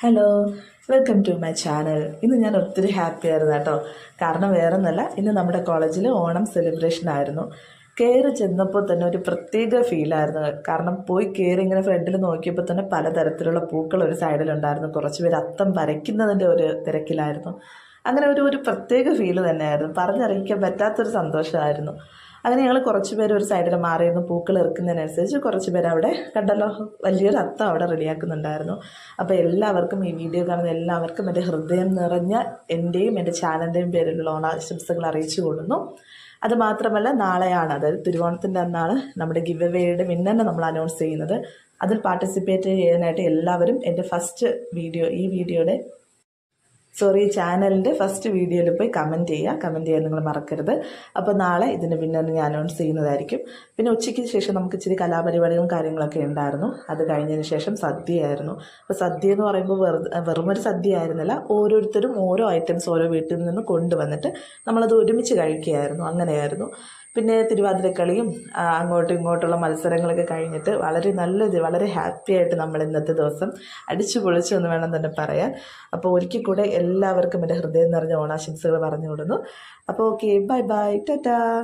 Hello, welcome to my channel. ഇന്ന് ഞാൻ ഒത്തിരി ഹാപ്പി ആയിരുന്നു കേട്ടോ. കാരണം വേറൊന്നുമല്ല, ഇന്ന് നമ്മുടെ കോളേജിൽ ഓണം സെലിബ്രേഷൻ ആയിരുന്നു. കയറി ചെന്നപ്പോൾ തന്നെ ഒരു പ്രത്യേക ഫീലായിരുന്നു. കാരണം പോയി കയറി ഇങ്ങനെ ഫ്രണ്ടിൽ നോക്കിയപ്പോൾ തന്നെ പലതരത്തിലുള്ള പൂക്കൾ ഒരു സൈഡിലുണ്ടായിരുന്നു. കുറച്ച് പേര് അത്തം വരയ്ക്കുന്നതിൻ്റെ ഒരു തിരക്കിലായിരുന്നു. അങ്ങനെ ഒരു പ്രത്യേക ഫീല് തന്നെയായിരുന്നു. പറഞ്ഞറിയിക്കാൻ പറ്റാത്തൊരു സന്തോഷമായിരുന്നു. അങ്ങനെ ഞങ്ങൾ കുറച്ച് പേര് ഒരു സൈഡിൽ മാറിയിരുന്നു. പൂക്കൾ ഇറക്കുന്നതിനനുസരിച്ച് കുറച്ച് പേര് അവിടെ കണ്ടല്ലോ, വലിയൊരു അത്തം അവിടെ റെഡിയാക്കുന്നുണ്ടായിരുന്നു. അപ്പോൾ എല്ലാവർക്കും, ഈ വീഡിയോ കാണുന്ന എല്ലാവർക്കും എൻ്റെ ഹൃദയം നിറഞ്ഞ എൻ്റെയും എൻ്റെ ചാനലിൻ്റെയും പേരിലുള്ള ഓണാശംസകൾ അറിയിച്ചു കൊള്ളുന്നു. അതുമാത്രമല്ല, നാളെയാണ്, അതായത് തിരുവോണത്തിൻ്റെ അന്നാണ് നമ്മുടെ ഗിവ് എവേയുടെ വിന്നറിനെ നമ്മൾ അനൗൺസ് ചെയ്യുന്നത്. അതിൽ പാർട്ടിസിപ്പേറ്റ് ചെയ്യാനായിട്ട് എല്ലാവരും എൻ്റെ ഈ വീഡിയോയുടെ ചാനലിൻ്റെ ഫസ്റ്റ് വീഡിയോയിൽ പോയി കമൻറ്റ് ചെയ്യാൻ നിങ്ങൾ മറക്കരുത്. അപ്പോൾ നാളെ ഇതിന് വിന്നറിനെ ഞാൻ അനൗൺസ് ചെയ്യുന്നതായിരിക്കും. പിന്നെ ഉച്ചയ്ക്ക് ശേഷം നമുക്ക് ഇച്ചിരി കലാപരിപാടികളും കാര്യങ്ങളൊക്കെ ഉണ്ടായിരുന്നു. അത് കഴിഞ്ഞതിന് ശേഷം സദ്യയായിരുന്നു. അപ്പോൾ സദ്യ എന്ന് പറയുമ്പോൾ വെറുമൊരു സദ്യ ആയിരുന്നില്ല, ഓരോരുത്തരും ഓരോ ഐറ്റംസ് ഓരോ വീട്ടിൽ നിന്ന് കൊണ്ടുവന്നിട്ട് നമ്മളത് ഒരുമിച്ച് കഴിക്കുകയായിരുന്നു. അങ്ങനെയായിരുന്നു. പിന്നെ തിരുവാതിരക്കളിയും അങ്ങോട്ടും ഇങ്ങോട്ടുള്ള മത്സരങ്ങളൊക്കെ കഴിഞ്ഞിട്ട് വളരെ ഹാപ്പി ആയിട്ട് നമ്മൾ ഇന്നത്തെ ദിവസം അടിച്ചു പൊളിച്ചു എന്ന് വേണം തന്നെ പറയാൻ. അപ്പോൾ ഒരിക്കൽ കൂടെ എല്ലാവർക്കും എൻ്റെ ഹൃദയം നിറഞ്ഞ ഓണാശംസകൾ പറഞ്ഞു കൊടുക്കുന്നു. അപ്പോൾ ഓക്കെ, ബൈ ബൈ, ടാറ്റാ.